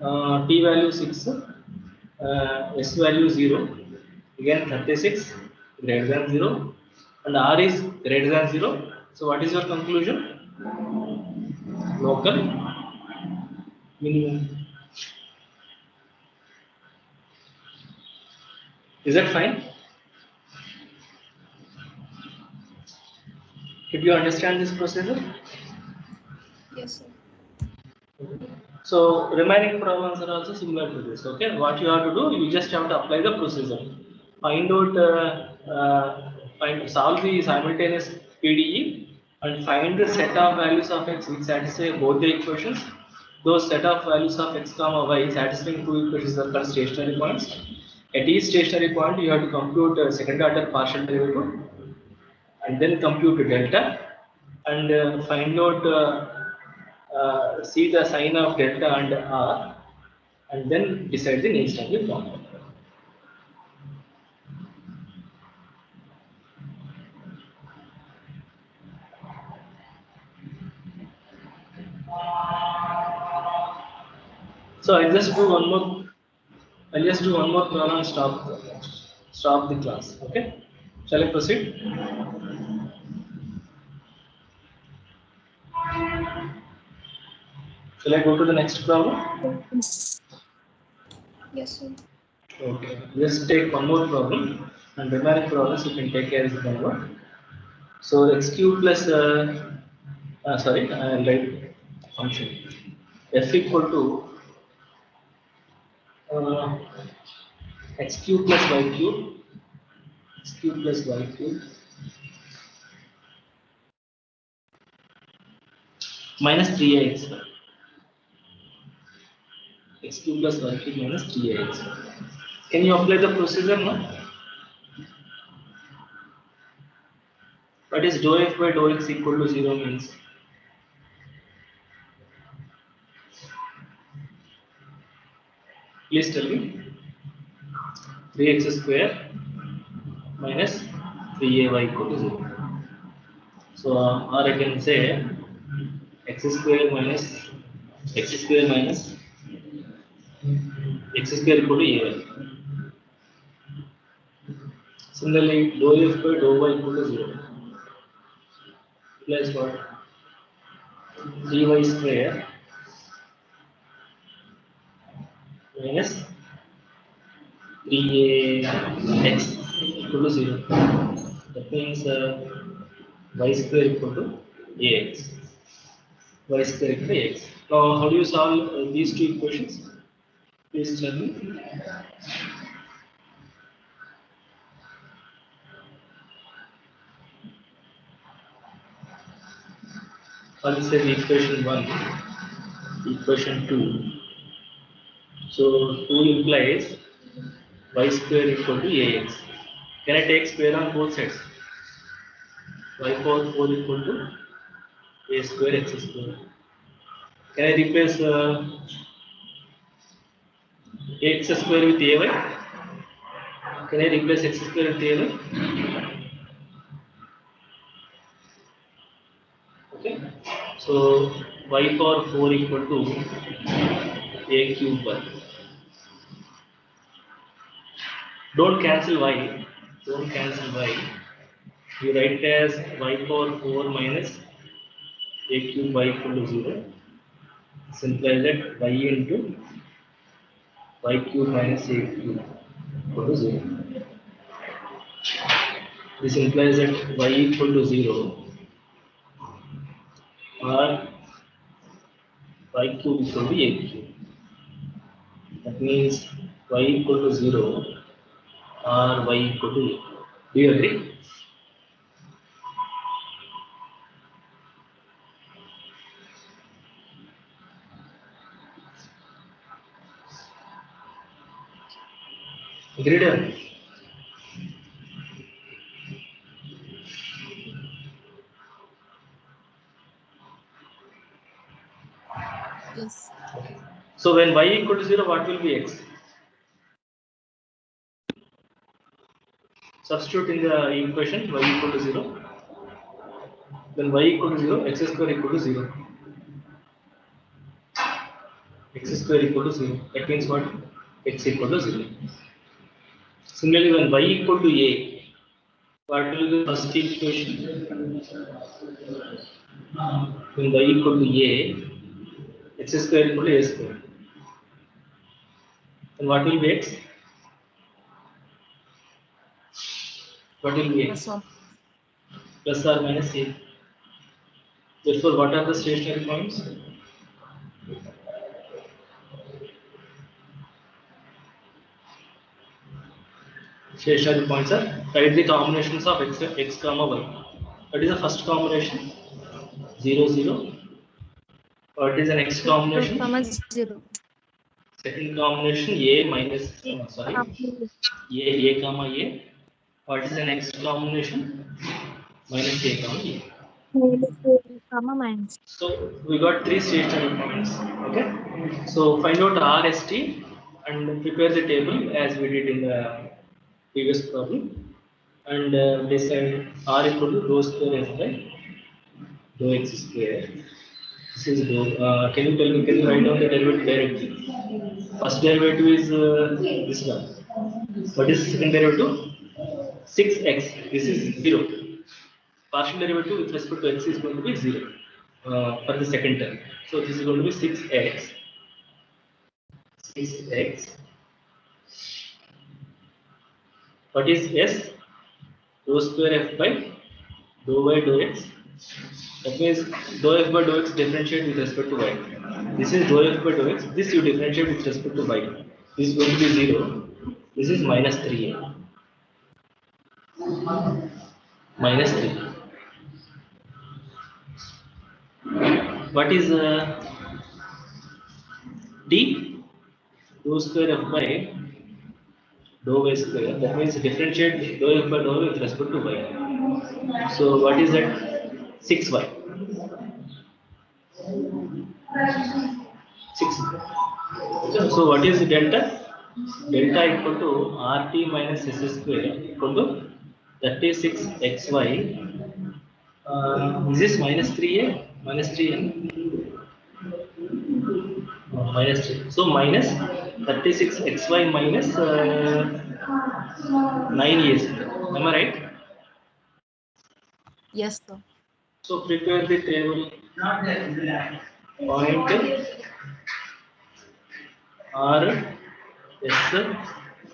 value 6. S value 0. Again 36 greater than 0. And R is greater than 0. So what is your conclusion? Local minimum. Is that fine? Did you understand this procedure? Yes, sir. So remaining problems are also similar to this. Okay, what you have to do, you just have to apply the procedure. Find out, solve the simultaneous PDE and find the set of values of x which satisfy both the equations. Those set of values of x comma y satisfying two equations are called stationary points. At each stationary point, you have to compute a second order partial derivative and then compute delta and find out see the sign of delta and R and then decide the nature of the problem. So I'll just do one more problem and stop the class. Okay, shall I proceed? Shall I go to the next problem? Yes, sir. Okay, just take one more problem and remaining problems you can take care of the homework. So x cube plus I'll write function f equal to x cube plus y cube, x cube plus y cube minus 3x. x cube plus y cube minus 3ax. Can you apply the procedure now? What is dou f by dou x equal to 0 means? Please tell me. 3x square minus 3ay equal to 0. So, or I can say x square minus x square equal to ay. Similarly, dou f by dou y equal to 0. Plus what? 3y square minus 3ax equal to 0. That means y square equal to ax. Y square equal to ax. Now, how do you solve these two equations? Please tell me. I'll say the equation 1, equation 2. So 2 implies y square equal to ax. Can I take square on both sides? Y power 4 equal to a square x square. Can I replace x square with ay? Can I replace x square with ay? Okay. So y power 4 equal to a cube y. Don't cancel y. Don't cancel y. You write it as y power 4 minus a cube y equal to 0. This implies that y into y cube minus a cube equal to 0. This implies that y equal to 0 or y cube equal to a cube. That means y equal to 0 or y equal to a. Do you agree? Agreed? Yes. So when y equal to 0, what will be x? Substitute in the equation y equal to 0. When y equal to 0, x square equal to 0. X square equal to 0. That means what? X equal to 0. Similarly, when y equal to a, what will be the first equation? When y equal to a, x square equal to a square. And what will be x? What will be x? Plus or minus a. Therefore, what are the stationary points? Stationary points are write the combinations of x comma y. What is the first combination? 0 0. What is the next combination? 0. Second combination a minus a comma a. What is the next combination? Minus a comma a. Minus. So we got 3 stationary points. Okay. So find out RST and prepare the table as we did in the previous problem. And decide R equal to rho square f by dou x square. This is dou. Can you tell me? Can you write down the derivative directly? First derivative is this one. What is second derivative? 6x. This is 0. Partial derivative with respect to x is going to be 0 for the second term. So this is going to be 6x. 6x. What is s? Rho square f by dou y dou x. That means dou f by dou x differentiate with respect to y. This is dou f by dou x. This you differentiate with respect to y. This is going to be 0. This is minus 3a. Minus 3. What is t? dou square f by dou y square. That means differentiate dou f by dou y with respect to y. So what is that? 6y. 6. So what is delta? Delta equal to RT minus S square equal to 36xy. Is this minus 3a? Minus 3a? Minus 3. So minus 36xy minus 9a square. Am I right? Yes, sir. So prepare the table. Point R S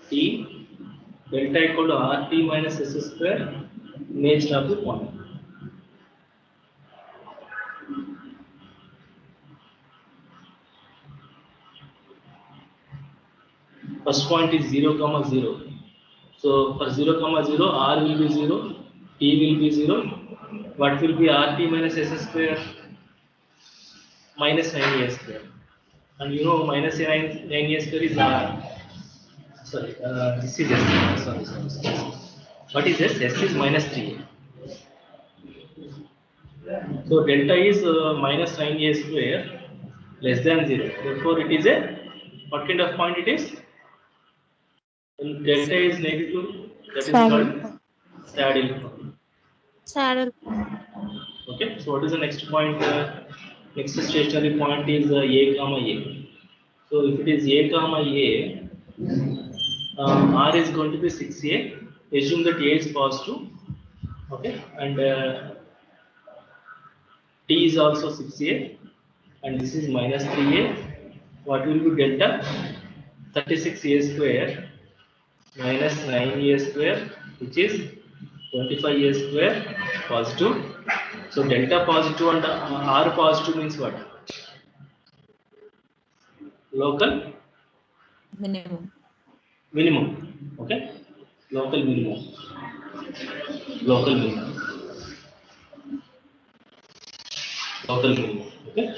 T delta equal to RT minus S square image of the point. First point is 0, 0. So for 0, 0, R will be 0, T will be 0. What will be RT minus S square? Minus 9a square. And you know minus 9a square is R. Sorry, this is S. Sorry. What is S? S is minus 3a. So delta is minus 9a square less than 0. Therefore, it is a what kind of point it is? When delta is negative, that is Saddle called point. saddle point. Saddle point. Okay. So what is the next point? Next stationary point is A, comma A. So if it is A, comma A, R is going to be 6a. Assume that A is positive. Okay, and T is also 6a, and this is minus 3a. What will be delta? 36a square minus 9a square, which is 25a square positive. So delta positive and R positive means what? Local Minimum. minimum. Okay, local minimum. Local minimum. Local minimum. Okay.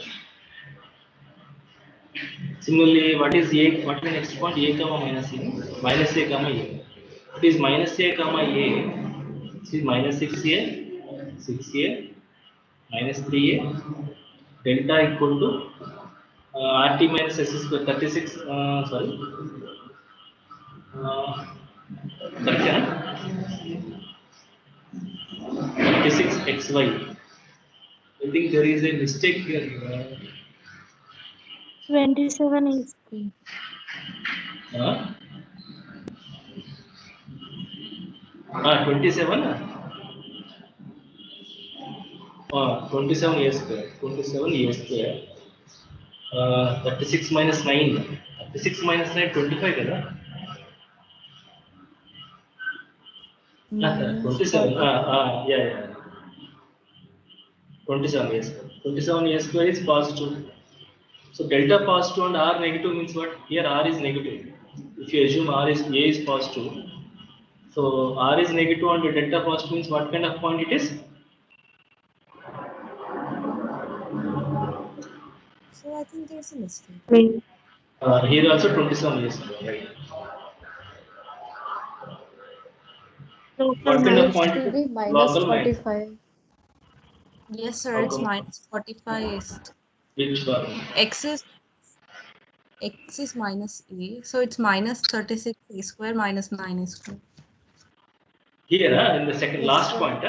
Similarly, what is A? What is the next point? A comma minus A. Minus A comma A. It is minus A comma A. This is minus 6A, 6A, minus 3A. Delta equal to RT minus S square 36. Sorry. Correct, 36xy. I think there is a mistake here. 27 is the 27. 27 a square. 27 a square. 36 minus 9. 36 minus 9, 25 kada? Minus 27. 40. Yeah. 27 a square. 27 a square is positive. So delta positive and R negative means what? Here R is negative. If you assume A is positive, so R is negative and delta positive means what kind of point it is? So I think there's a mistake. Here also 27 a square, right? What kind of It point it will is? be minus Local max. 45. Yes, sir. How It's come? minus 45 is Which one? x is minus a, so it's minus 36 a square minus 9 a square. Here, in the second Yes, last sir. point,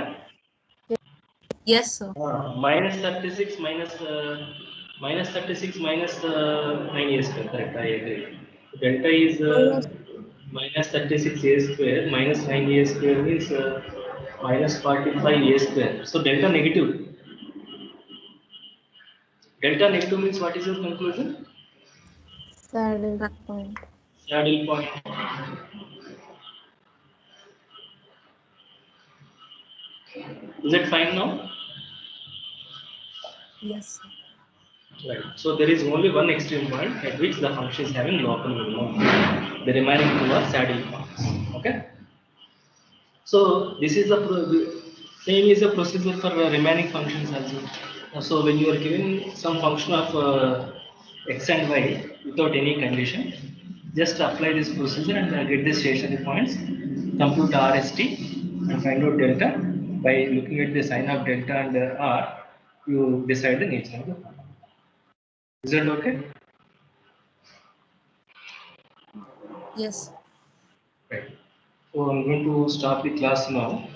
Yes, sir. minus 36 minus 36 minus 9a square. Correct, I agree. Delta is minus 36 a square minus 9a square means minus 45 a square. So delta negative. Delta negative means what is your conclusion? Saddle point. Saddle point. Is it fine now? Yes, sir. Right. So there is only one extreme point at which the function is having local minimum. The remaining two are saddle points. Okay. So this is the same is the procedure for remaining functions also. So when you are given some function of x and y without any condition, just apply this procedure and get the stationary points, compute RST and find out delta. By looking at the sign of delta and R, you decide the nature of the function. Is that okay? Yes. Right. So I'm going to stop the class now.